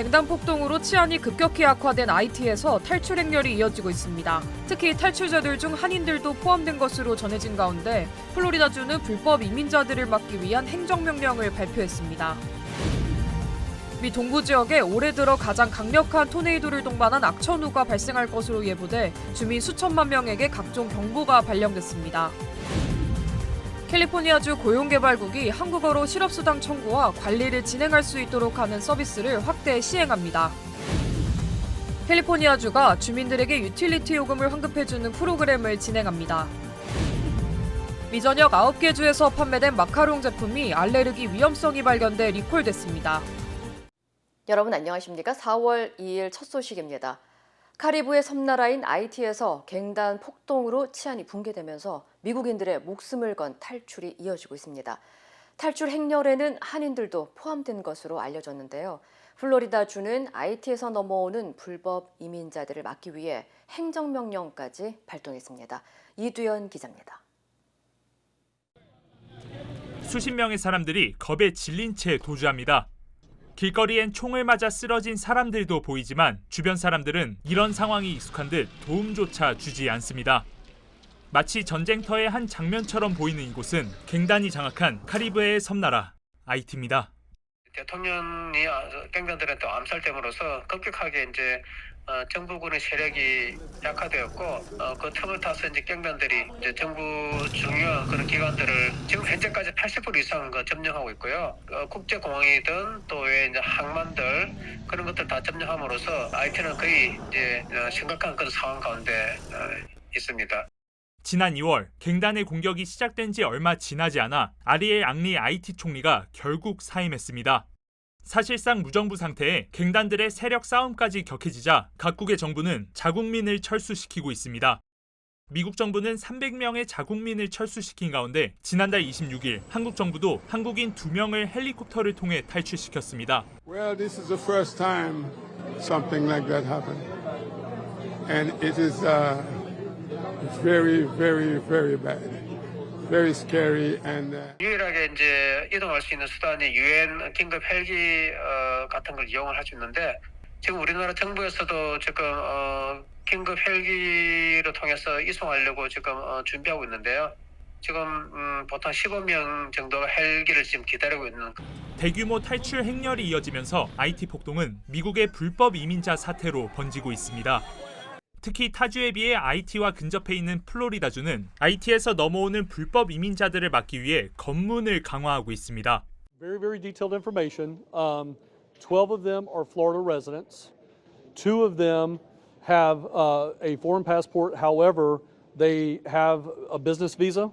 갱단 폭동으로 치안이 급격히 악화된 IT에서 탈출 행렬이 이어지고 있습니다. 특히 탈출자들 중 한인들도 포함된 것으로 전해진 가운데 플로리다주는 불법 이민자들을 막기 위한 행정명령을 발표했습니다. 미 동부 지역에 올해 들어 가장 강력한 토네이도를 동반한 악천후가 발생할 것으로 예보돼 주민 수천만 명에게 각종 경보가 발령됐습니다. 캘리포니아주 고용개발국이 한국어로 실업수당 청구와 관리를 진행할 수 있도록 하는 서비스를 확대 시행합니다. 캘리포니아주가 주민들에게 유틸리티 요금을 환급해주는 프로그램을 진행합니다. 미전역 9개 주에서 판매된 마카롱 제품이 알레르기 위험성이 발견돼 리콜됐습니다. 여러분 안녕하십니까? 4월 2일 첫 소식입니다. 카리브해 섬나라인 아이티에서 갱단 폭동으로 치안이 붕괴되면서 미국인들의 목숨을 건 탈출이 이어지고 있습니다. 탈출 행렬에는 한인들도 포함된 것으로 알려졌는데요. 플로리다주는 아이티에서 넘어오는 불법 이민자들을 막기 위해 행정명령까지 발동했습니다. 이두연 기자입니다. 수십 명의 사람들이 겁에 질린 채 도주합니다. 길거리엔 총을 맞아 쓰러진 사람들도 보이지만 주변 사람들은 이런 상황이 익숙한 듯 도움조차 주지 않습니다. 마치 전쟁터의 한 장면처럼 보이는 이곳은 갱단이 장악한 카리브해의 섬나라 아이티입니다. 대통령이 갱단들한테 암살됨으로써 급격하게 이제 정부군의 세력이 약화되었고 그 틈을 타서 이제 갱단들이 이제 정부 중요한 그런 기관들을 지금 현재까지 80% 이상 점령하고 있고요. 국제공항이든 또 외에 이제 항만들 그런 것들 다 점령함으로써 IT는 거의 이제 심각한 그런 상황 가운데 있습니다. 지난 2월 갱단의 공격이 시작된 지 얼마 지나지 않아 아리엘 앙리 IT 총리가 결국 사임했습니다. 사실상 무정부 상태에 갱단들의 세력 싸움까지 격해지자 각국의 정부는 자국민을 철수시키고 있습니다. 미국 정부는 300명의 자국민을 철수시킨 가운데 지난달 26일 한국 정부도 한국인 2명을 헬리콥터를 통해 탈출시켰습니다. Well, this is the first time something like that happened. And it is very, very, very bad. Very scary and 유일하게 이제 이동할 수 있는 수단이 유엔 긴급 헬기 같은 걸 이용을 할 수 있는데 지금 우리나라 정부에서도 지금 긴급 헬기를 통해서 이송하려고 지금 준비하고 있는데요. 지금 보통 15명 정도 헬기를 지금 기다리고 있는. 대규모 탈출 행렬이 이어지면서 IT 폭동은 미국의 불법 이민자 사태로 번지고 있습니다. 특히 타주에 비해 IT와 근접해 있는 플로리다주는 IT에서 넘어오는 불법 이민자들을 막기 위해 검문을 강화하고 있습니다. Very detailed information. 12 of them are Florida residents. 2 of them have a foreign passport. However, they have a business visa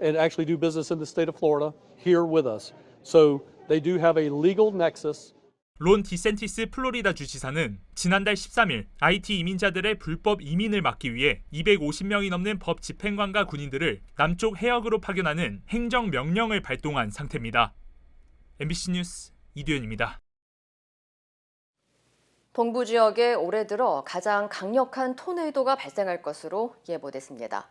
and actually do business in the state of Florida here with us. So they do have a legal nexus. 론 디센티스 플로리다 주지사는 지난달 13일 IT 이민자들의 불법 이민을 막기 위해 250명이 넘는 법 집행관과 군인들을 남쪽 해역으로 파견하는 행정명령을 발동한 상태입니다. MBC 뉴스 이두현입니다. 동부 지역에 올해 들어 가장 강력한 토네이도가 발생할 것으로 예보됐습니다.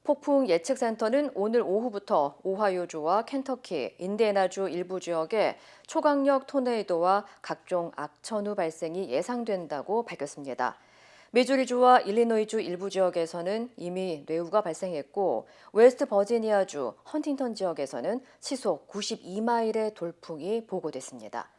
폭풍 예측센터는 오늘 오후부터 오하이오주와 켄터키, 인디애나주 일부 지역에 초강력 토네이도와 각종 악천후 발생이 예상된다고 밝혔습니다. 미주리주와 일리노이주 일부 지역에서는 이미 뇌우가 발생했고 웨스트 버지니아주 헌팅턴 지역에서는 시속 92마일의 돌풍이 보고됐습니다.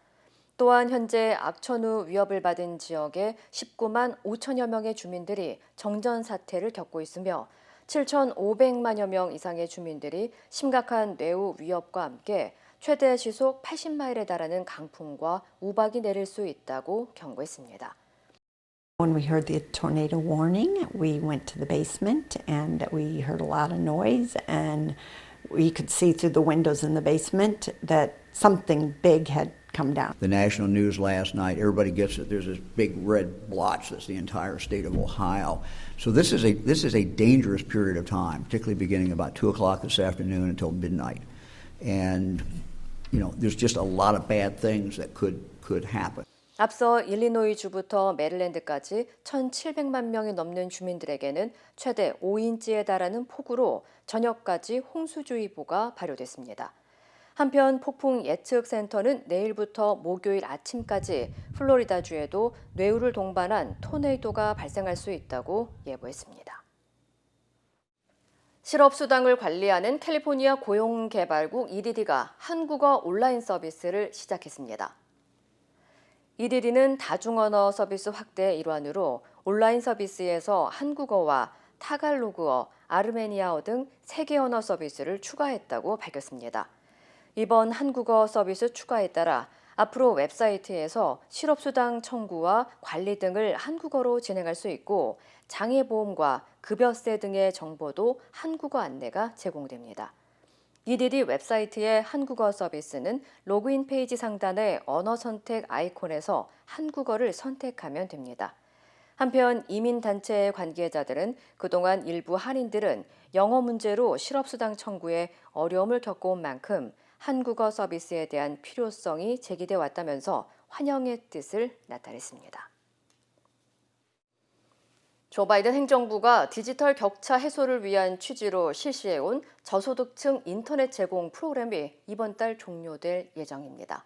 또한 현재 악천후 위협을 받은 지역의 19만 5천여 명의 주민들이 정전 사태를 겪고 있으며 7,500만여 명 이상의 주민들이 심각한 뇌우 위협과 함께 최대 시속 80마일에 달하는 강풍과 우박이 내릴 수 있다고 경고했습니다. When we heard the tornado warning, we went to the basement and we heard a lot of noise and we could see through the windows in the basement that something big had come down. The national news last night, everybody gets it. There's this big red blotch that's the entire state of Ohio. So this is a dangerous period of time, particularly beginning about 2 o'clock this afternoon until midnight. And, there's just a lot of bad things that could happen. 앞서 일리노이주부터 메릴랜드까지 1,700만 명이 넘는 주민들에게는 최대 5인치에 달하는 폭우로 저녁까지 홍수주의보가 발효됐습니다. 한편 폭풍 예측센터는 내일부터 목요일 아침까지 플로리다주에도 뇌우를 동반한 토네이도가 발생할 수 있다고 예보했습니다. 실업수당을 관리하는 캘리포니아 고용개발국 EDD가 한국어 온라인 서비스를 시작했습니다. EDD는 다중언어 서비스 확대의 일환으로 온라인 서비스에서 한국어와 타갈로그어, 아르메니아어 등 3개 언어 서비스를 추가했다고 밝혔습니다. 이번 한국어 서비스 추가에 따라 앞으로 웹사이트에서 실업수당 청구와 관리 등을 한국어로 진행할 수 있고 장애보험과 급여세 등의 정보도 한국어 안내가 제공됩니다. EDD 웹사이트의 한국어 서비스는 로그인 페이지 상단의 언어 선택 아이콘에서 한국어를 선택하면 됩니다. 한편 이민단체 관계자들은 그동안 일부 한인들은 영어 문제로 실업수당 청구에 어려움을 겪어온 만큼 한국어 서비스에 대한 필요성이 제기돼 왔다면서 환영의 뜻을 나타냈습니다. 조 바이든 행정부가 디지털 격차 해소를 위한 취지로 실시해온 저소득층 인터넷 제공 프로그램이 이번 달 종료될 예정입니다.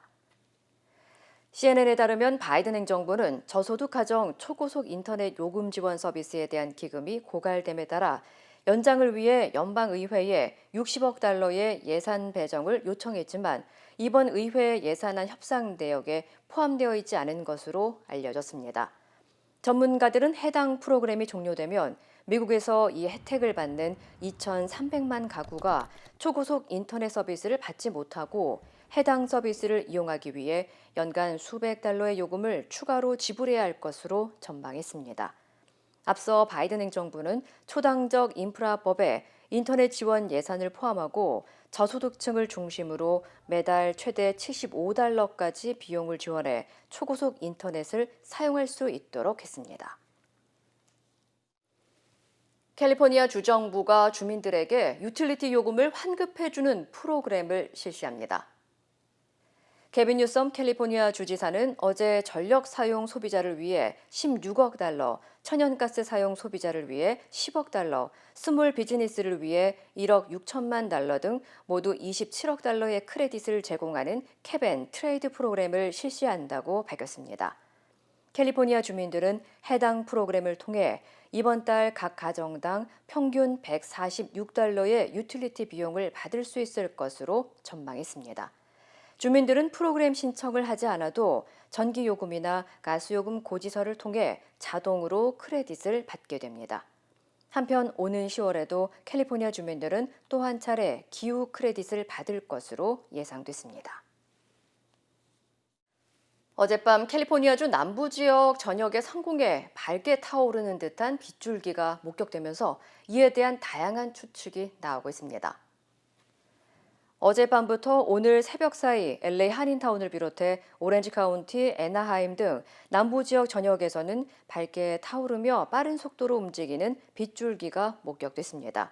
CNN에 따르면 바이든 행정부는 저소득 가정 초고속 인터넷 요금 지원 서비스에 대한 기금이 고갈됨에 따라 연장을 위해 연방의회에 60억 달러의 예산 배정을 요청했지만 이번 의회 예산안 협상 내역에 포함되어 있지 않은 것으로 알려졌습니다. 전문가들은 해당 프로그램이 종료되면 미국에서 이 혜택을 받는 2,300만 가구가 초고속 인터넷 서비스를 받지 못하고 해당 서비스를 이용하기 위해 연간 수백 달러의 요금을 추가로 지불해야 할 것으로 전망했습니다. 앞서 바이든 행정부는 초당적 인프라법에 인터넷 지원 예산을 포함하고 저소득층을 중심으로 매달 최대 75달러까지 비용을 지원해 초고속 인터넷을 사용할 수 있도록 했습니다. 캘리포니아 주정부가 주민들에게 유틸리티 요금을 환급해주는 프로그램을 실시합니다. 개빈 뉴섬 캘리포니아 주지사는 어제 전력 사용 소비자를 위해 16억 달러, 천연가스 사용 소비자를 위해 10억 달러, 스몰 비즈니스를 위해 1억 6천만 달러 등 모두 27억 달러의 크레딧을 제공하는 캡앤 트레이드 프로그램을 실시한다고 밝혔습니다. 캘리포니아 주민들은 해당 프로그램을 통해 이번 달 각 가정당 평균 146달러의 유틸리티 비용을 받을 수 있을 것으로 전망했습니다. 주민들은 프로그램 신청을 하지 않아도 전기요금이나 가스요금 고지서를 통해 자동으로 크레딧을 받게 됩니다. 한편 오는 10월에도 캘리포니아 주민들은 또 한 차례 기후 크레딧을 받을 것으로 예상됐습니다. 어젯밤 캘리포니아주 남부 지역 전역의 상공에 밝게 타오르는 듯한 빗줄기가 목격되면서 이에 대한 다양한 추측이 나오고 있습니다. 어젯밤부터 오늘 새벽 사이 LA 한인타운을 비롯해 오렌지 카운티, 애나하임 등 남부 지역 전역에서는 밝게 타오르며 빠른 속도로 움직이는 빗줄기가 목격됐습니다.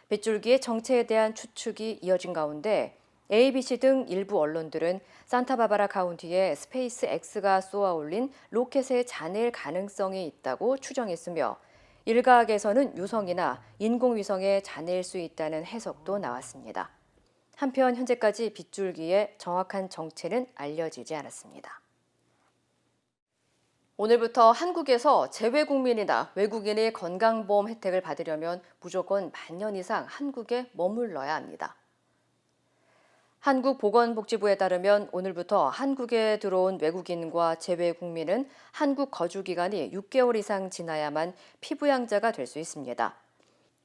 빗줄기의 정체에 대한 추측이 이어진 가운데 ABC 등 일부 언론들은 산타바바라 카운티에 스페이스 X가 쏘아올린 로켓의 잔해일 가능성이 있다고 추정했으며 일각에서는 유성이나 인공위성의 잔해일 수 있다는 해석도 나왔습니다. 한편 현재까지 빗줄기의 정확한 정체는 알려지지 않았습니다. 오늘부터 한국에서 재외국민이나 외국인의 건강보험 혜택을 받으려면 무조건 반년 이상 한국에 머물러야 합니다. 한국보건복지부에 따르면 오늘부터 한국에 들어온 외국인과 재외국민은 한국 거주기간이 6개월 이상 지나야만 피부양자가 될 수 있습니다.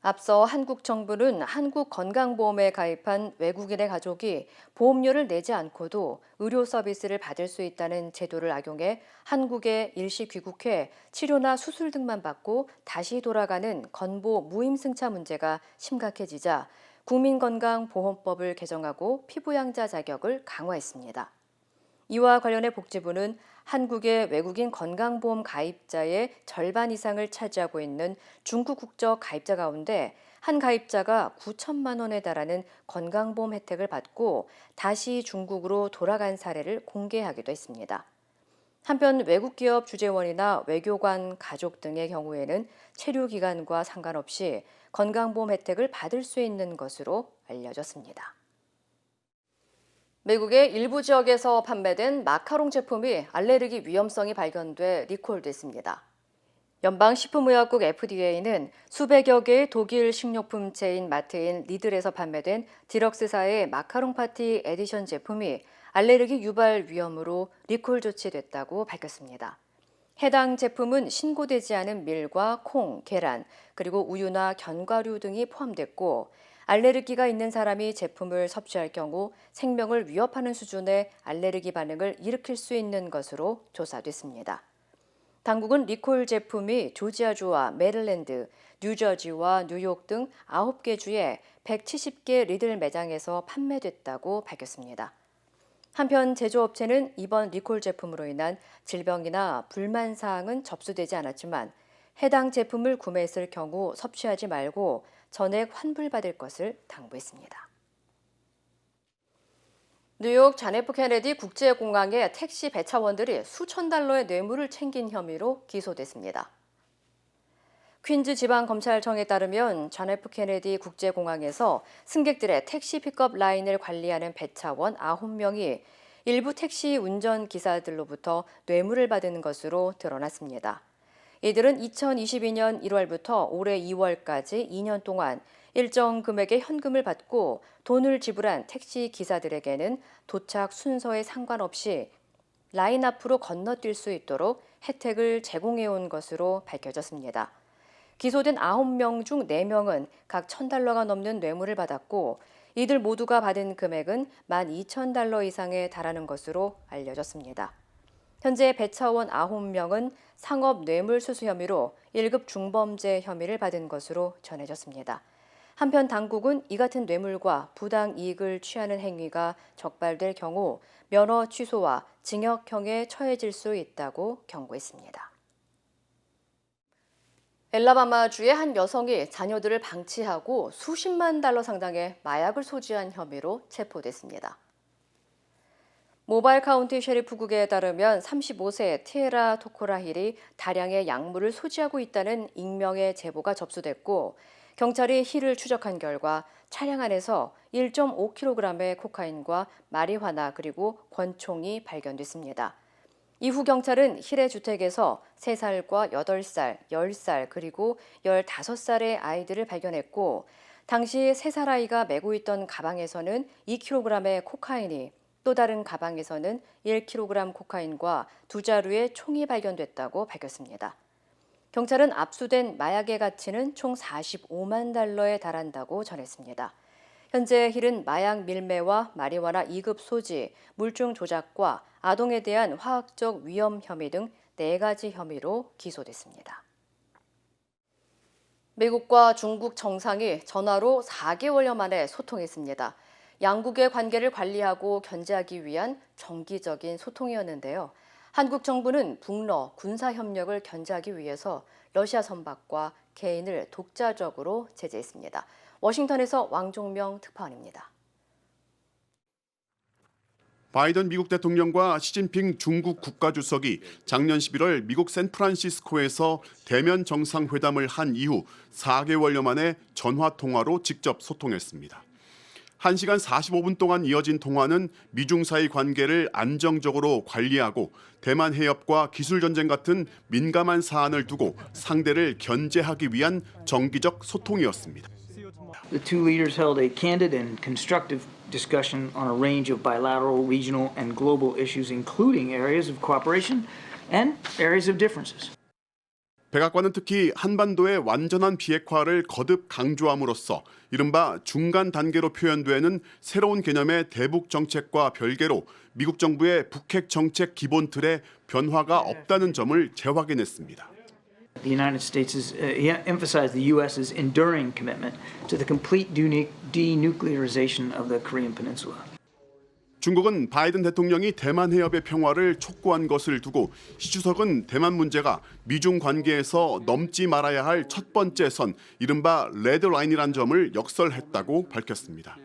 앞서 한국 정부는 한국건강보험에 가입한 외국인의 가족이 보험료를 내지 않고도 의료 서비스를 받을 수 있다는 제도를 악용해 한국에 일시 귀국해 치료나 수술 등만 받고 다시 돌아가는 건보 무임승차 문제가 심각해지자 국민건강보험법을 개정하고 피부양자 자격을 강화했습니다. 이와 관련해 복지부는 한국의 외국인 건강보험 가입자의 절반 이상을 차지하고 있는 중국 국적 가입자 가운데 한 가입자가 9천만 원에 달하는 건강보험 혜택을 받고 다시 중국으로 돌아간 사례를 공개하기도 했습니다. 한편 외국 기업 주재원이나 외교관 가족 등의 경우에는 체류 기간과 상관없이 건강보험 혜택을 받을 수 있는 것으로 알려졌습니다. 미국의 일부 지역에서 판매된 마카롱 제품이 알레르기 위험성이 발견돼 리콜됐습니다. 연방식품의약국 FDA는 수백여 개의 독일 식료품 체인 마트인 리들에서 판매된 디럭스사의 마카롱 파티 에디션 제품이 알레르기 유발 위험으로 리콜 조치됐다고 밝혔습니다. 해당 제품은 신고되지 않은 밀과 콩, 계란, 그리고 우유나 견과류 등이 포함됐고 알레르기가 있는 사람이 제품을 섭취할 경우 생명을 위협하는 수준의 알레르기 반응을 일으킬 수 있는 것으로 조사됐습니다. 당국은 리콜 제품이 조지아주와 메릴랜드, 뉴저지와 뉴욕 등 9개 주의 170개 리들 매장에서 판매됐다고 밝혔습니다. 한편 제조업체는 이번 리콜 제품으로 인한 질병이나 불만 사항은 접수되지 않았지만 해당 제품을 구매했을 경우 섭취하지 말고 전액 환불받을 것을 당부했습니다. 뉴욕 존 F 케네디 국제공항의 택시 배차원들이 수천 달러의 뇌물을 챙긴 혐의로 기소됐습니다. 퀸즈 지방검찰청에 따르면 존 F 케네디 국제공항에서 승객들의 택시 픽업 라인을 관리하는 배차원 9명이 일부 택시 운전기사들로부터 뇌물을 받은 것으로 드러났습니다. 이들은 2022년 1월부터 올해 2월까지 2년 동안 일정 금액의 현금을 받고 돈을 지불한 택시 기사들에게는 도착 순서에 상관없이 라인 앞으로 건너뛸 수 있도록 혜택을 제공해온 것으로 밝혀졌습니다. 기소된 9명 중 4명은 각 $1,000가 넘는 뇌물을 받았고 이들 모두가 받은 금액은 $12,000 이상에 달하는 것으로 알려졌습니다. 현재 배차원 9명은 상업 뇌물 수수 혐의로 1급 중범죄 혐의를 받은 것으로 전해졌습니다. 한편 당국은 이 같은 뇌물과 부당 이익을 취하는 행위가 적발될 경우 면허 취소와 징역형에 처해질 수 있다고 경고했습니다. 엘라바마주의 한 여성이 자녀들을 방치하고 수십만 달러 상당의 마약을 소지한 혐의로 체포됐습니다. 모바일 카운티 셰리프국에 따르면 35세 티에라 토코라힐이 다량의 약물을 소지하고 있다는 익명의 제보가 접수됐고 경찰이 힐을 추적한 결과 차량 안에서 1.5kg의 코카인과 마리화나 그리고 권총이 발견됐습니다. 이후 경찰은 힐의 주택에서 3살과 8살, 10살 그리고 15살의 아이들을 발견했고 당시 3살 아이가 메고 있던 가방에서는 2kg의 코카인이 또 다른 가방에서는 1kg 코카인과 2자루의 총이 발견됐다고 밝혔습니다. 경찰은 압수된 마약의 가치는 총 $45만 달러에 달한다고 전했습니다. 현재 힐은 마약 밀매와 마리화나 2급 소지, 물증 조작과 아동에 대한 화학적 위험 혐의 등 4가지 혐의로 기소됐습니다. 미국과 중국 정상이 전화로 4개월여 만에 소통했습니다. 양국의 관계를 관리하고 견제하기 위한 정기적인 소통이었는데요. 한국 정부는 북러 군사 협력을 견제하기 위해서 러시아 선박과 개인을 독자적으로 제재했습니다. 워싱턴에서 왕종명 특파원입니다. 바이든 미국 대통령과 시진핑 중국 국가주석이 작년 11월 미국 샌프란시스코에서 대면 정상회담을 한 이후 4개월여 만에 전화통화로 직접 소통했습니다. 1시간 45분 동안 이어진 통화는 미중 사이 관계를 안정적으로 관리하고 대만 해협과 기술 전쟁 같은 민감한 사안을 두고 상대를 견제하기 위한 정기적 소통이었습니다. The two leaders held a candid and constructive discussion on a range of bilateral, regional, and global issues, including areas of cooperation and areas of differences. 백악관은 특히 한반도의 완전한 비핵화를 거듭 강조함으로써 이른바 중간 단계로 표현되는 새로운 개념의 대북 정책과 별개로 미국 정부의 북핵 정책 기본 틀에 변화가 없다는 점을 재확인했습니다. The United States has emphasized the U.S.'s enduring commitment to the complete denuclearization of the Korean Peninsula. 중국은 바이든 대통령이 대만 해협의 평화를 촉구한 것을 두고 시 주석은 대만 문제가 미중 관계에서 넘지 말아야 할 첫 번째 선, 이른바 레드라인이란 점을 역설했다고 밝혔습니다.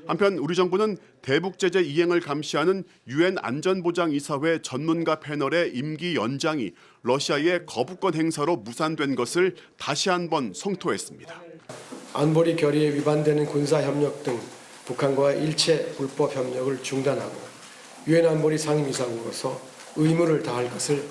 한편 우리 정부는 대북 제재 이행을 감시하는 유엔 안전보장이사회 전문가 패널의 임기 연장이 러시아의 거부권 행사로 무산된 것을 다시 한번 성토했습니다. 안보리 결의에 위반되는 군사 협력 등 북한과 일체 불법 협력을 중단하고 유엔 안보리 상임이사국으로서 의무를 다할 것을.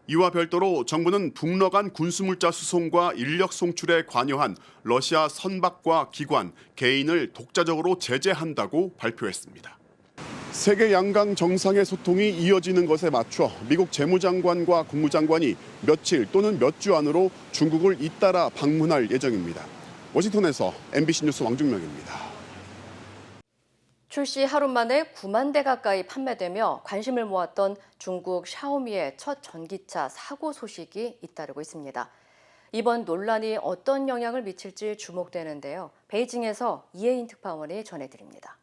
이와 별도로 정부는 북러 간 군수물자 수송과 인력 송출에 관여한 러시아 선박과 기관, 개인을 독자적으로 제재한다고 발표했습니다. 세계 양강 정상의 소통이 이어지는 것에 맞춰 미국 재무장관과 국무장관이 며칠 또는 몇 주 안으로 중국을 잇따라 방문할 예정입니다. 워싱턴에서 MBC 뉴스 왕중명입니다. 출시 하루 만에 9만 대 가까이 판매되며 관심을 모았던 중국 샤오미의 첫 전기차 사고 소식이 잇따르고 있습니다. 이번 논란이 어떤 영향을 미칠지 주목되는데요. 베이징에서 이혜인 특파원이 전해드립니다.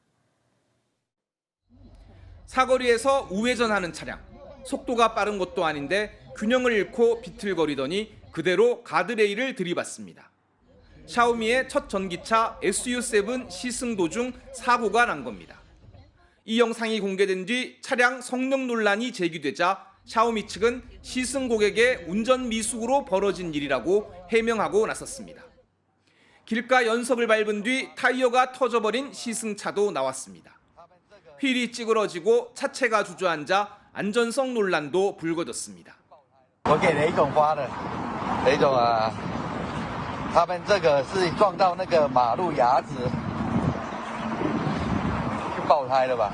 사거리에서 우회전하는 차량. 속도가 빠른 것도 아닌데 균형을 잃고 비틀거리더니 그대로 가드레일을 들이받습니다. 샤오미의 첫 전기차 SU7 시승 도중 사고가 난 겁니다. 이 영상이 공개된 뒤 차량 성능 논란이 제기되자 샤오미 측은 시승 고객의 운전 미숙으로 벌어진 일이라고 해명하고 나섰습니다. 길가 연석을 밟은 뒤 타이어가 터져버린 시승차도 나왔습니다. 휠이 찌그러지고 차체가 주저앉아 안전성 논란도 불거졌습니다. 他们这个是撞到那个马路牙子就爆胎了吧?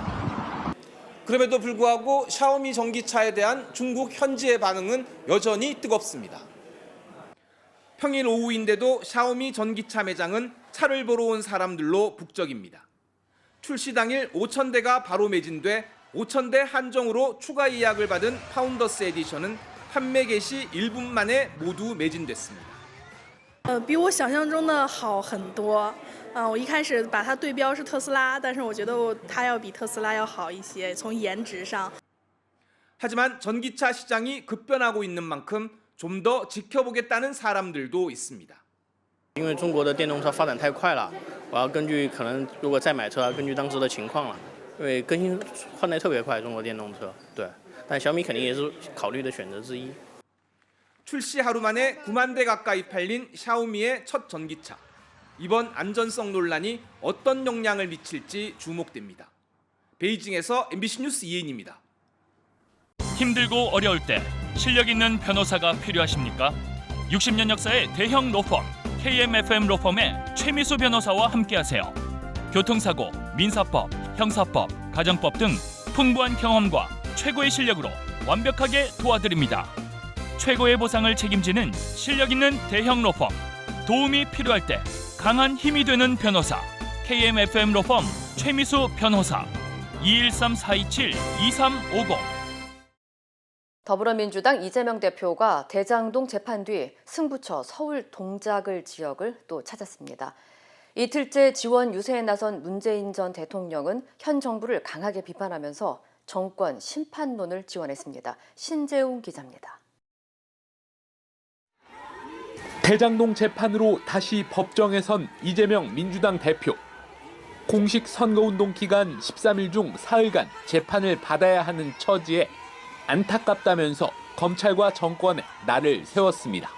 그럼에도 불구하고 샤오미 전기차에 대한 중국 현지의 반응은 여전히 뜨겁습니다. 평일 오후인데도 샤오미 전기차 매장은 차를 보러 온 사람들로 북적입니다. 출시 당일 5,000대가 바로 매진돼 5,000대 한정으로 추가 예약을 받은 파운더스 에디션은 판매 개시 1분 만에 모두 매진됐습니다. 比我想象中的好很多。我一开始把它对标是特斯拉，但是我觉得它要比特斯拉要好一些，从颜值上。 하지만 전기차 시장이 급변하고 있는 만큼 좀 더 지켜보겠다는 사람들도 있습니다. 因为中国的电动车发展太快了，我要根据可能如果再买车，要根据当时的情况了，因为更新换代特别快，中国电动车。对，但小米肯定也是考虑的选择之一。 출시 하루 만에 9만 대 가까이 팔린 샤오미의 첫 전기차. 이번 안전성 논란이 어떤 영향을 미칠지 주목됩니다. 베이징에서 MBC 뉴스 이혜인입니다. 힘들고 어려울 때 실력 있는 변호사가 필요하십니까? 60년 역사의 대형 로펌 KMFM 로펌의 최미수 변호사와 함께하세요. 교통사고, 민사법, 형사법, 가정법 등 풍부한 경험과 최고의 실력으로 완벽하게 도와드립니다. 최고의 보상을 책임지는 실력 있는 대형 로펌. 도움이 필요할 때 강한 힘이 되는 변호사. KMFM 로펌 최미수 변호사. 213-427-2350. 더불어민주당 이재명 대표가 대장동 재판 뒤 승부처 서울 동작을 지역을 또 찾았습니다. 이틀째 지원 유세에 나선 문재인 전 대통령은 현 정부를 강하게 비판하면서 정권 심판론을 지원했습니다. 신재웅 기자입니다. 대장동 재판으로 다시 법정에 선 이재명 민주당 대표. 공식 선거운동 기간 13일 중 사흘간 재판을 받아야 하는 처지에 안타깝다면서 검찰과 정권에 날을 세웠습니다.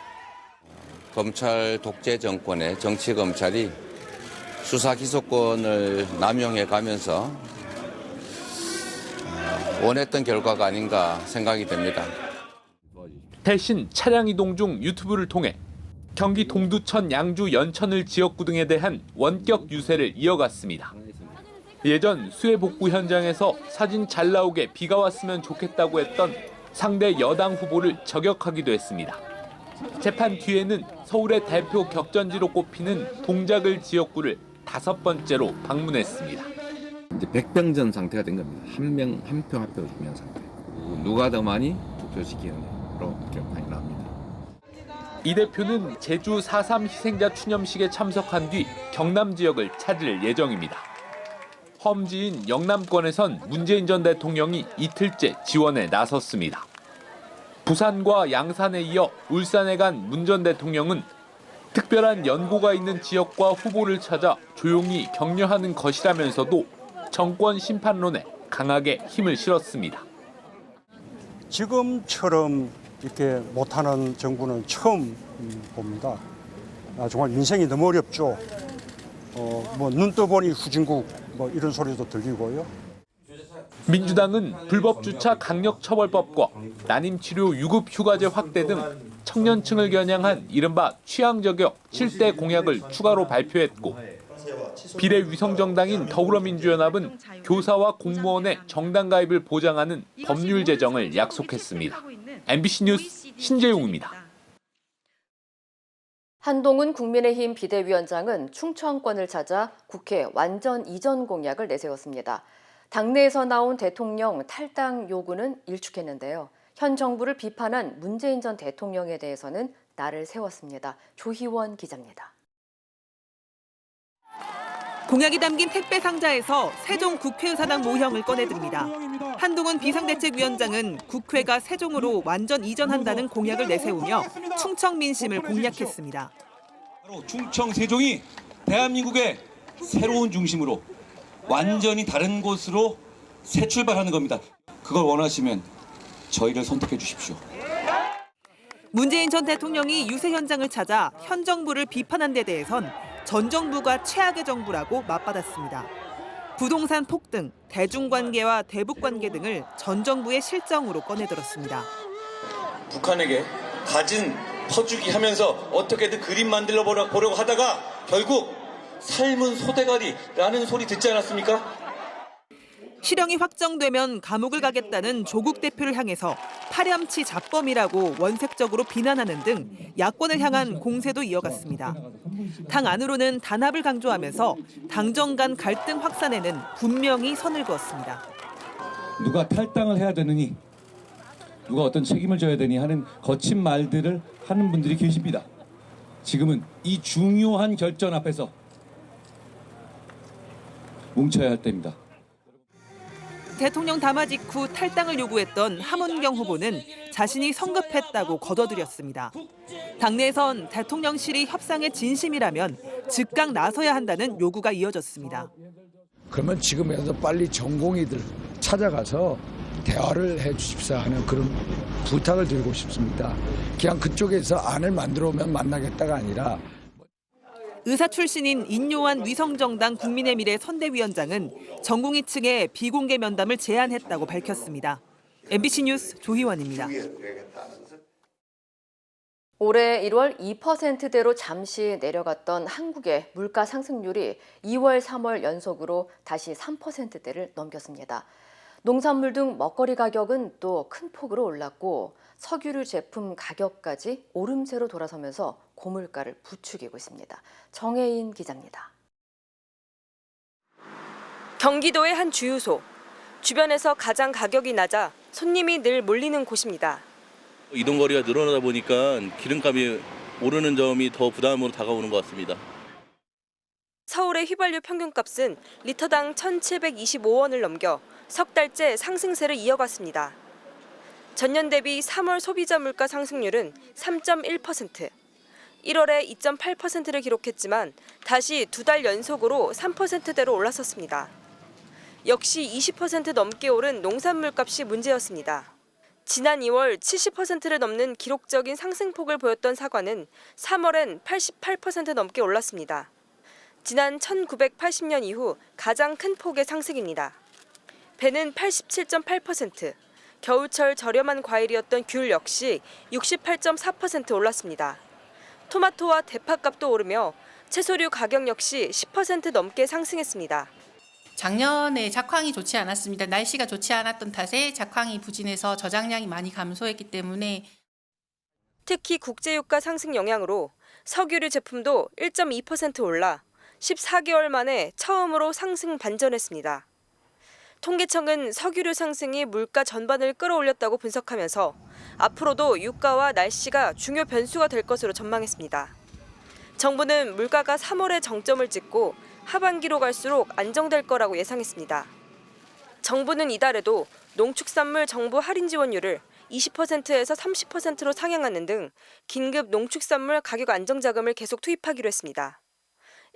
검찰 독재 정권의 정치검찰이 수사기소권을 남용해 가면서 원했던 결과가 아닌가 생각이 됩니다. 대신 차량 이동 중 유튜브를 통해 경기 동두천, 양주, 연천을 지역구 등에 대한 원격 유세를 이어갔습니다. 예전 수해 복구 현장에서 사진 잘 나오게 비가 왔으면 좋겠다고 했던 상대 여당 후보를 저격하기도 했습니다. 재판 뒤에는 서울의 대표 격전지로 꼽히는 동작을 지역구를 5번째로 방문했습니다. 이제 백병전 상태가 된 겁니다. 한 명 한 표 한 표 주면 상태. 누가 더 많이 투표시키느냐로 결판이 납니다. 이 대표는 제주 4.3 희생자 추념식에 참석한 뒤 경남 지역을 찾을 예정입니다. 험지인 영남권에선 문재인 전 대통령이 이틀째 지원에 나섰습니다. 부산과 양산에 이어 울산에 간 문 전 대통령은 특별한 연고가 있는 지역과 후보를 찾아 조용히 격려하는 것이라면서도 정권 심판론에 강하게 힘을 실었습니다. 지금처럼 이렇게 못하는 정부는 처음 봅니다. 정말 인생이 너무 어렵죠. 뭐 눈 떠보니 후진국 뭐 이런 소리도 들리고요. 민주당은 불법 주차 강력처벌법과 난임치료 유급 휴가제 확대 등 청년층을 겨냥한 이른바 취향저격 7대 공약을 추가로 발표했고 비례위성정당인 더불어민주연합은 교사와 공무원의 정당 가입을 보장하는 법률 제정을 약속했습니다. MBC 뉴스 신재용입니다. 한동훈 국민의힘 비대위원장은 충청권을 찾아 국회 완전 이전 공약을 내세웠습니다. 당내에서 나온 대통령 탈당 요구는 일축했는데요. 현 정부를 비판한 문재인 전 대통령에 대해서는 날을 세웠습니다. 조희원 기자입니다. 공약이 담긴 택배 상자에서 세종 국회의사당 모형을 꺼내듭니다. 한동훈 비상대책위원장은 국회가 세종으로 완전 이전한다는 공약을 내세우며 충청 민심을 공략했습니다. 바로 충청 세종이 대한민국의 새로운 중심으로 완전히 다른 곳으로 새 출발하는 겁니다. 그걸 원하시면 저희를 선택해 주십시오. 문재인 전 대통령이 유세 현장을 찾아 현 정부를 비판한 데 대해선 전 정부가 최악의 정부라고 맞받았습니다. 부동산 폭등, 대중관계와 대북관계 등을 전 정부의 실정으로 꺼내들었습니다. 북한에게 가진 퍼주기 하면서 어떻게든 그림 만들어 보려고 하다가 결국 삶은 소대가리라는 소리 듣지 않았습니까? 실형이 확정되면 감옥을 가겠다는 조국 대표를 향해서 파렴치 잡범이라고 원색적으로 비난하는 등 야권을 향한 공세도 이어갔습니다. 당 안으로는 단합을 강조하면서 당정 간 갈등 확산에는 분명히 선을 그었습니다. 누가 탈당을 해야 되느니 누가 어떤 책임을 져야 되니 하는 거친 말들을 하는 분들이 계십니다. 지금은 이 중요한 결전 앞에서 뭉쳐야 할 때입니다. 대통령 담화 직후 탈당을 요구했던 함원경 후보는 자신이 성급했다고 거둬들였습니다. 당내에선 대통령실이 협상에 진심이라면 즉각 나서야 한다는 요구가 이어졌습니다. 그러면 지금이라도 빨리 전공의들 찾아가서 대화를 해 주십사 하는 그런 부탁을 드리고 싶습니다. 그냥 그쪽에서 안을 만들어 오면 만나겠다가 아니라 의사 출신인 인요한 위성정당 국민의미래 선대위원장은 전공의 측에 비공개 면담을 제안했다고 밝혔습니다. MBC 뉴스 조희원입니다. 올해 1월 2%대로 잠시 내려갔던 한국의 물가 상승률이 2월, 3월 연속으로 다시 3%대를 넘겼습니다. 농산물 등 먹거리 가격은 또 큰 폭으로 올랐고 석유류 제품 가격까지 오름세로 돌아서면서 고물가를 부추기고 있습니다. 정혜인 기자입니다. 경기도의 한 주유소. 주변에서 가장 가격이 낮아 손님이 늘 몰리는 곳입니다. 이동거리가 늘어나다 보니까 기름값이 오르는 점이 더 부담으로 다가오는 것 같습니다. 서울의 휘발유 평균값은 리터당 1,725원을 넘겨 석 달째 상승세를 이어갔습니다. 전년 대비 3월 소비자 물가 상승률은 3.1%, 1월에 2.8%를 기록했지만 다시 두 달 연속으로 3%대로 올라섰습니다. 역시 20% 넘게 오른 농산물값이 문제였습니다. 지난 2월 70%를 넘는 기록적인 상승폭을 보였던 사과는 3월엔 88% 넘게 올랐습니다. 지난 1980년 이후 가장 큰 폭의 상승입니다. 배는 87.8%, 겨울철 저렴한 과일이었던 귤 역시 68.4% 올랐습니다. 토마토와 대파값도 오르며 채소류 가격 역시 10% 넘게 상승했습니다. 작년에 작황이 좋지 않았습니다. 날씨가 좋지 않았던 탓에 작황이 부진해서 저장량이 많이 감소했기 때문에 특히 국제유가 상승 영향으로 석유류 제품도 1.2% 올라 14개월 만에 처음으로 상승 반전했습니다. 통계청은 석유류 상승이 물가 전반을 끌어올렸다고 분석하면서 앞으로도 유가와 날씨가 중요 변수가 될 것으로 전망했습니다. 정부는 물가가 3월에 정점을 찍고 하반기로 갈수록 안정될 거라고 예상했습니다. 정부는 이달에도 농축산물 정부 할인 지원율을 20%에서 30%로 상향하는 등 긴급 농축산물 가격 안정 자금을 계속 투입하기로 했습니다.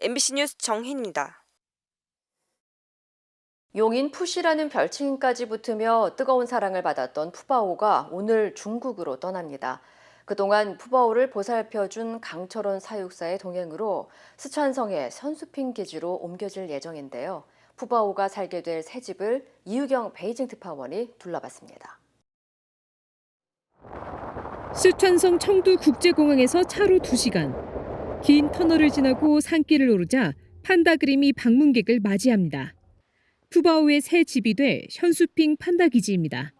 MBC 뉴스 정혜인입니다. 용인 푸시라는 별칭까지 붙으며 뜨거운 사랑을 받았던 푸바오가 오늘 중국으로 떠납니다. 그동안 푸바오를 보살펴준 강철원 사육사의 동행으로 스촨성의 현수핑 기지로 옮겨질 예정인데요. 푸바오가 살게 될 새 집을 이유경 베이징 특파원이 둘러봤습니다. 스촨성 청두 국제공항에서 차로 2시간. 긴 터널을 지나고 산길을 오르자 판다 그림이 방문객을 맞이합니다. 푸바오의 새 집이 될 현수핑 판다 기지입니다.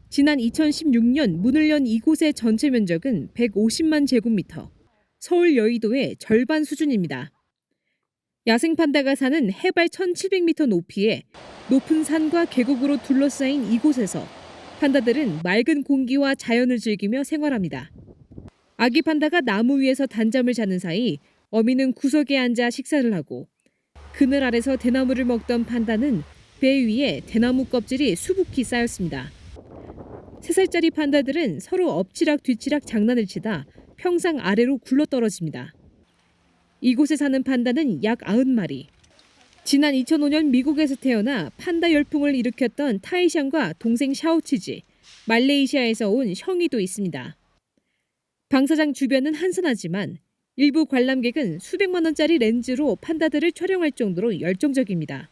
지난 2016년 문을 연 이곳의 전체 면적은 150만 제곱미터, 서울 여의도의 절반 수준입니다. 야생 판다가 사는 해발 1,700m 높이에 높은 산과 계곡으로 둘러싸인 이곳에서 판다들은 맑은 공기와 자연을 즐기며 생활합니다. 아기 판다가 나무 위에서 단잠을 자는 사이 어미는 구석에 앉아 식사를 하고 그늘 아래서 대나무를 먹던 판다는 배 위에 대나무 껍질이 수북히 쌓였습니다. 3살짜리 판다들은 서로 엎치락 뒤치락 장난을 치다 평상 아래로 굴러떨어집니다. 이곳에 사는 판다는 약 90마리. 지난 2005년 미국에서 태어나 판다 열풍을 일으켰던 타이샹과 동생 샤오치지, 말레이시아에서 온 형이도 있습니다. 방사장 주변은 한산하지만 일부 관람객은 수백만 원짜리 렌즈로 판다들을 촬영할 정도로 열정적입니다.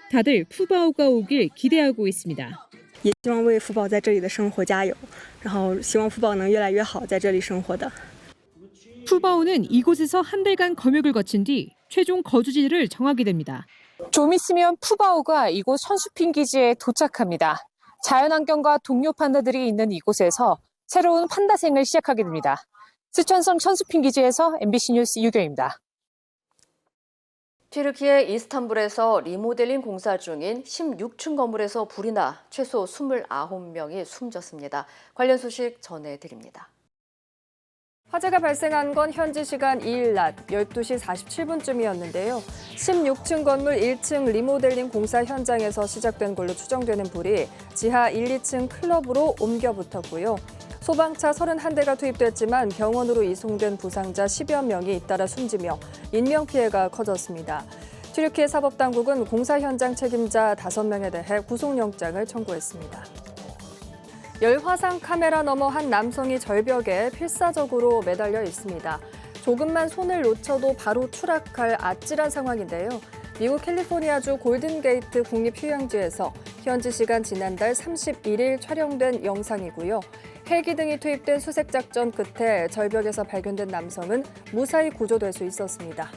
다들 푸바오가 오길 기대하고 있습니다. 也希望为福宝在这里的生活加油，然后希望福宝能越来越好，在这里生活的。 푸바오는 이곳에서 한 달간 검역을 거친 뒤 최종 거주지를 정하게 됩니다. 좀 있으면 푸바오가 이곳 현수핑 기지에 도착합니다. 자연환경과 동료 판다들이 있는 이곳에서 새로운 판다 생을 시작하게 됩니다. 스촨성 현수핑 기지에서 MBC 뉴스 유경입니다. 튀르키예 이스탄불에서 리모델링 공사 중인 16층 건물에서 불이 나 최소 29명이 숨졌습니다. 관련 소식 전해드립니다. 화재가 발생한 건 현지 시간 2일 낮 12시 47분쯤이었는데요. 16층 건물 1층 리모델링 공사 현장에서 시작된 걸로 추정되는 불이 지하 1, 2층 클럽으로 옮겨 붙었고요. 소방차 31대가 투입됐지만 병원으로 이송된 부상자 10여 명이 잇따라 숨지며 인명피해가 커졌습니다. 튀르키예 사법당국은 공사 현장 책임자 5명에 대해 구속영장을 청구했습니다. 열화상 카메라 너머 한 남성이 절벽에 필사적으로 매달려 있습니다. 조금만 손을 놓쳐도 바로 추락할 아찔한 상황인데요. 미국 캘리포니아주 골든게이트 국립휴양지에서 현지 시간 지난달 31일 촬영된 영상이고요. 헬기 등이 투입된 수색작전 끝에 절벽에서 발견된 남성은 무사히 구조될 수 있었습니다.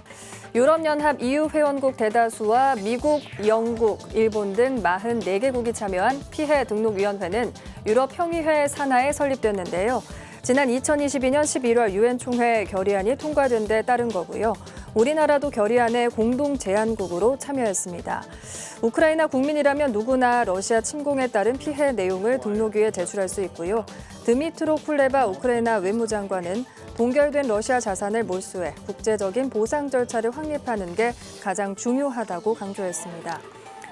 유럽연합 EU 회원국 대다수와 미국, 영국, 일본 등 44개국이 참여한 피해 등록위원회는 유럽평의회 산하에 설립됐는데요. 지난 2022년 11월 유엔 총회 결의안이 통과된 데 따른 거고요. 우리나라도 결의안에 공동 제안국으로 참여했습니다. 우크라이나 국민이라면 누구나 러시아 침공에 따른 피해 내용을 등록위에 제출할 수 있고요. 드미트로 쿨레바 우크라이나 외무장관은 동결된 러시아 자산을 몰수해 국제적인 보상 절차를 확립하는 게 가장 중요하다고 강조했습니다.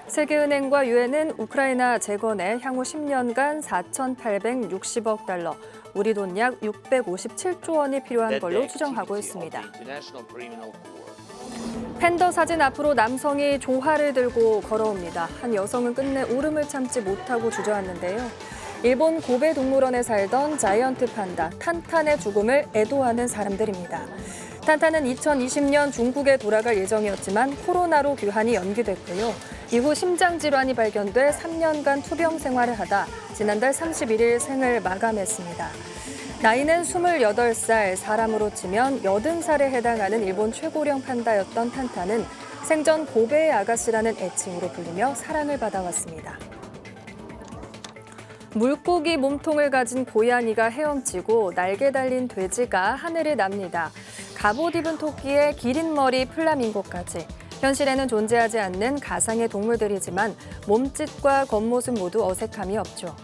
세계은행과 유엔은 우크라이나 재건에 향후 10년간 4,860억 달러, 우리 돈 약 657조 원이 필요한 걸로 추정하고 있습니다. 팬더 사진 앞으로 남성이 조화를 들고 걸어옵니다. 한 여성은 끝내 울음을 참지 못하고 주저앉는데요. 일본 고베 동물원에 살던 자이언트 판다 탄탄의 죽음을 애도하는 사람들입니다. 탄탄은 2020년 중국에 돌아갈 예정이었지만 코로나로 귀환이 연기됐고요. 이후 심장질환이 발견돼 3년간 투병 생활을 하다 지난달 31일 생을 마감했습니다. 나이는 28살, 사람으로 치면 80살에 해당하는 일본 최고령 판다였던 탄탄은 생전 고베의 아가씨라는 애칭으로 불리며 사랑을 받아왔습니다. 물고기 몸통을 가진 고양이가 헤엄치고 날개 달린 돼지가 하늘을 납니다. 갑옷 입은 토끼에 기린 머리 플라밍고까지. 현실에는 존재하지 않는 가상의 동물들이지만 몸짓과 겉모습 모두 어색함이 없죠.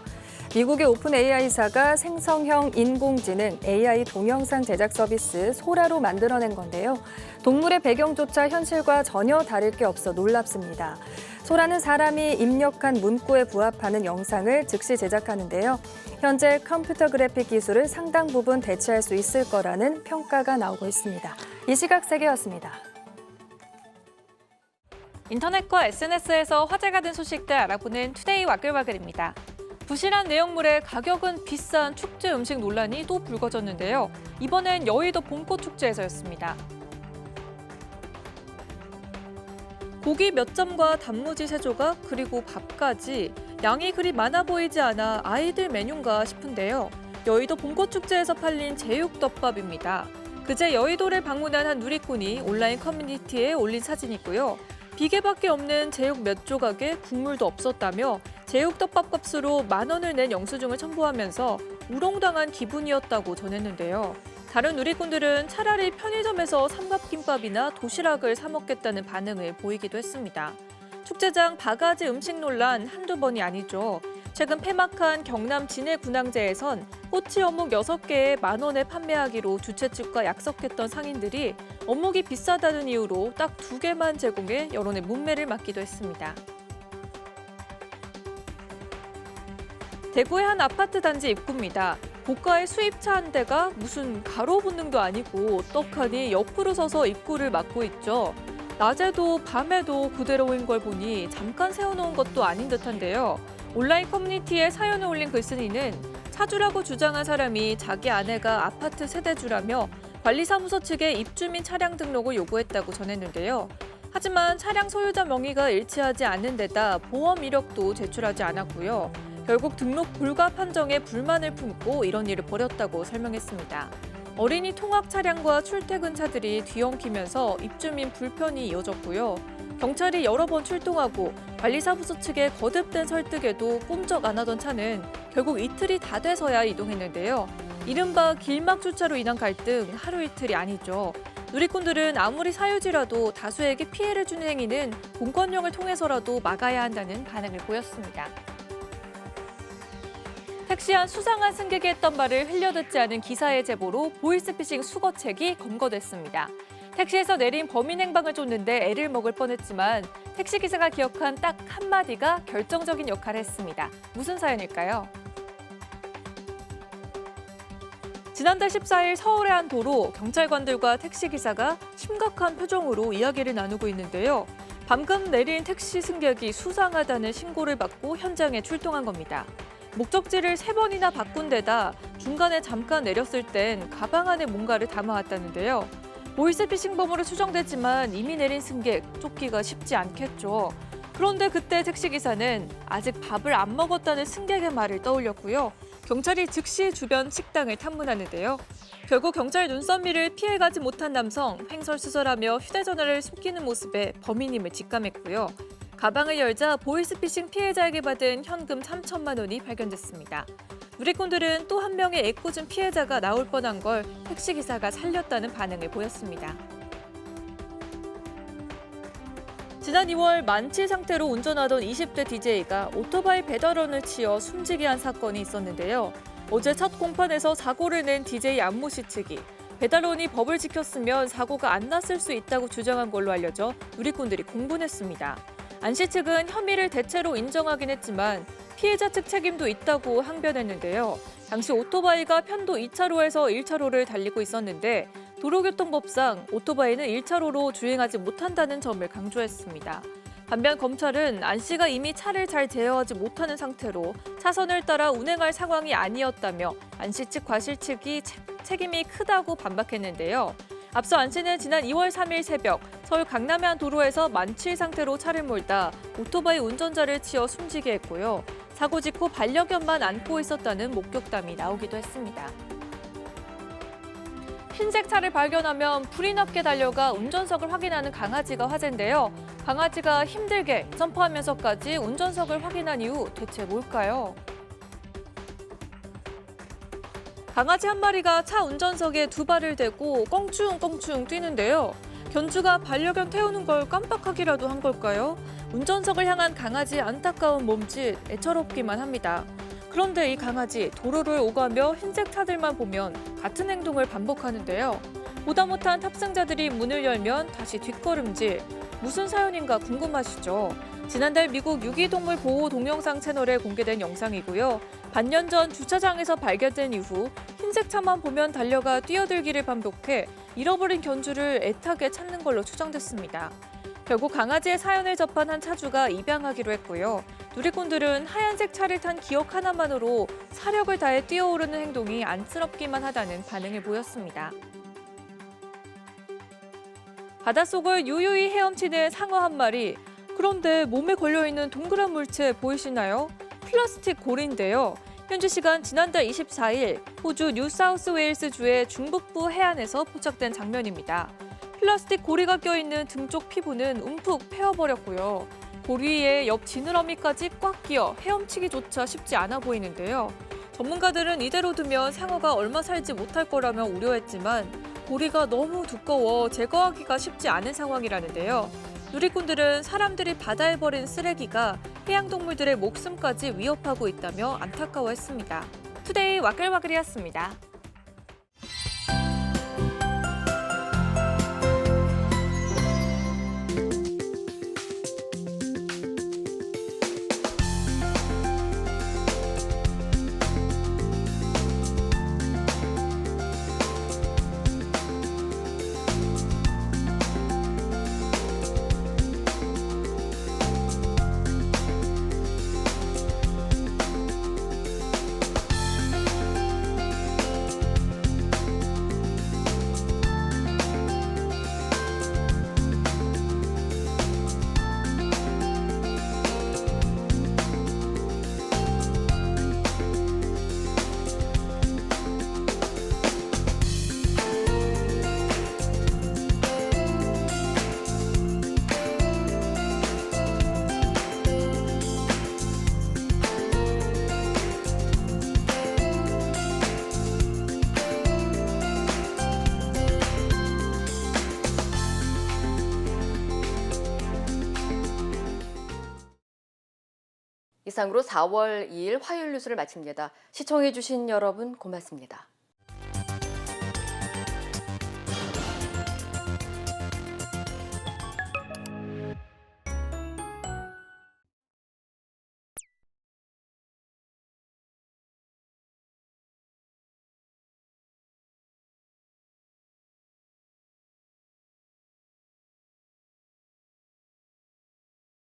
미국의 오픈 AI사가 생성형 인공지능 AI 동영상 제작 서비스 소라로 만들어낸 건데요. 동물의 배경조차 현실과 전혀 다를 게 없어 놀랍습니다. 소라는 사람이 입력한 문구에 부합하는 영상을 즉시 제작하는데요. 현재 컴퓨터 그래픽 기술을 상당 부분 대체할 수 있을 거라는 평가가 나오고 있습니다. 이 시각 세계였습니다. 인터넷과 SNS에서 화제가 된 소식들 알아보는 투데이 와글와글입니다. 부실한 내용물에 가격은 비싼 축제 음식 논란이 또 불거졌는데요. 이번엔 여의도 봄꽃 축제에서였습니다. 고기 몇 점과 단무지 3조각 그리고 밥까지 양이 그리 많아 보이지 않아 아이들 메뉴인가 싶은데요. 여의도 봄꽃 축제에서 팔린 제육덮밥입니다. 그제 여의도를 방문한 한 누리꾼이 온라인 커뮤니티에 올린 사진이고요. 비계밖에 없는 제육 몇 조각에 국물도 없었다며 제육덮밥 값으로 10,000원을 낸 영수증을 첨부하면서 우롱당한 기분이었다고 전했는데요. 다른 누리꾼들은 차라리 편의점에서 삼각김밥이나 도시락을 사 먹겠다는 반응을 보이기도 했습니다. 축제장 바가지 음식 논란 한두 번이 아니죠. 최근 폐막한 경남 진해군항제에선 꼬치 어묵 6개에 10,000원에 판매하기로 주최 측과 약속했던 상인들이 어묵이 비싸다는 이유로 딱 2개만 제공해 여론의 문매를 맞기도 했습니다. 대구의 한 아파트 단지 입구입니다. 고가의 수입차 한 대가 무슨 가로분능도 아니고 떡하니 옆으로 서서 입구를 막고 있죠. 낮에도 밤에도 그대로인 걸 보니 잠깐 세워놓은 것도 아닌 듯한데요. 온라인 커뮤니티에 사연을 올린 글쓴이는 차주라고 주장한 사람이 자기 아내가 아파트 세대주라며 관리사무소 측에 입주민 차량 등록을 요구했다고 전했는데요. 하지만 차량 소유자 명의가 일치하지 않는 데다 보험 이력도 제출하지 않았고요. 결국 등록 불가 판정에 불만을 품고 이런 일을 벌였다고 설명했습니다. 어린이 통학 차량과 출퇴근 차들이 뒤엉키면서 입주민 불편이 이어졌고요. 경찰이 여러 번 출동하고 관리사무소 측의 거듭된 설득에도 꼼짝 안 하던 차는 결국 이틀이 다 돼서야 이동했는데요. 이른바 길막 주차로 인한 갈등 하루 이틀이 아니죠. 누리꾼들은 아무리 사유지라도 다수에게 피해를 주는 행위는 공권력을 통해서라도 막아야 한다는 반응을 보였습니다. 택시 안 수상한 승객이 했던 말을 흘려듣지 않은 기사의 제보로 보이스피싱 수거책이 검거됐습니다. 택시에서 내린 범인 행방을 쫓는데 애를 먹을 뻔했지만 택시기사가 기억한 딱 한마디가 결정적인 역할을 했습니다. 무슨 사연일까요? 지난달 14일 서울의 한 도로 경찰관들과 택시기사가 심각한 표정으로 이야기를 나누고 있는데요. 방금 내린 택시 승객이 수상하다는 신고를 받고 현장에 출동한 겁니다. 목적지를 3번이나 바꾼 데다 중간에 잠깐 내렸을 땐 가방 안에 뭔가를 담아왔다는데요. 보이스피싱범으로 추정됐지만 이미 내린 승객 쫓기가 쉽지 않겠죠. 그런데 그때 택시기사는 아직 밥을 안 먹었다는 승객의 말을 떠올렸고요. 경찰이 즉시 주변 식당을 탐문하는데요. 결국 경찰 눈썰미를 피해가지 못한 남성 횡설수설하며 휴대전화를 숨기는 모습에 범인임을 직감했고요. 가방을 열자 보이스피싱 피해자에게 받은 현금 3천만 원이 발견됐습니다. 누리꾼들은 또 한 명의 애꿎은 피해자가 나올 뻔한 걸 택시기사가 살렸다는 반응을 보였습니다. 지난 2월 만취 상태로 운전하던 20대 DJ가 오토바이 배달원을 치어 숨지게 한 사건이 있었는데요. 어제 첫 공판에서 사고를 낸 DJ 안모 씨 측이 배달원이 법을 지켰으면 사고가 안 났을 수 있다고 주장한 걸로 알려져 누리꾼들이 공분했습니다. 안 씨 측은 혐의를 대체로 인정하긴 했지만 피해자 측 책임도 있다고 항변했는데요. 당시 오토바이가 편도 2차로에서 1차로를 달리고 있었는데 도로교통법상 오토바이는 1차로로 주행하지 못한다는 점을 강조했습니다. 반면 검찰은 안 씨가 이미 차를 잘 제어하지 못하는 상태로 차선을 따라 운행할 상황이 아니었다며 안 씨 측 과실 측이 책임이 크다고 반박했는데요. 앞서 안 씨는 지난 2월 3일 새벽 서울 강남의 한 도로에서 만취 상태로 차를 몰다 오토바이 운전자를 치어 숨지게 했고요. 사고 직후 반려견만 안고 있었다는 목격담이 나오기도 했습니다. 흰색 차를 발견하면 불이 나게 달려가 운전석을 확인하는 강아지가 화제인데요. 강아지가 힘들게 점프하면서까지 운전석을 확인한 이유 대체 뭘까요? 강아지 한 마리가 차 운전석에 2발을 대고 껑충껑충 뛰는데요. 견주가 반려견 태우는 걸 깜빡하기라도 한 걸까요? 운전석을 향한 강아지의 안타까운 몸짓 애처롭기만 합니다. 그런데 이 강아지 도로를 오가며 흰색 차들만 보면 같은 행동을 반복하는데요. 보다 못한 탑승자들이 문을 열면 다시 뒷걸음질. 무슨 사연인가 궁금하시죠? 지난달 미국 유기동물 보호 동영상 채널에 공개된 영상이고요. 반년 전 주차장에서 발견된 이후 흰색 차만 보면 달려가 뛰어들기를 반복해 잃어버린 견주를 애타게 찾는 걸로 추정됐습니다. 결국 강아지의 사연을 접한 한 차주가 입양하기로 했고요. 누리꾼들은 하얀색 차를 탄 기억 하나만으로 사력을 다해 뛰어오르는 행동이 안쓰럽기만 하다는 반응을 보였습니다. 바닷속을 유유히 헤엄치는 상어 한 마리. 그런데 몸에 걸려있는 동그란 물체 보이시나요? 플라스틱 고리인데요. 현지 시간 지난달 24일 호주 뉴사우스웨일스주의 중북부 해안에서 포착된 장면입니다. 플라스틱 고리가 껴있는 등 쪽 피부는 움푹 패어버렸고요. 고리에 옆 지느러미까지 꽉 끼어 헤엄치기조차 쉽지 않아 보이는데요. 전문가들은 이대로 두면 상어가 얼마 살지 못할 거라며 우려했지만 고리가 너무 두꺼워 제거하기가 쉽지 않은 상황이라는데요. 누리꾼들은 사람들이 바다에 버린 쓰레기가 해양동물들의 목숨까지 위협하고 있다며 안타까워했습니다. 투데이 와글와글이었습니다. 이상으로 4월 2일 화요일 뉴스를 마칩니다. 시청해주신 여러분 고맙습니다.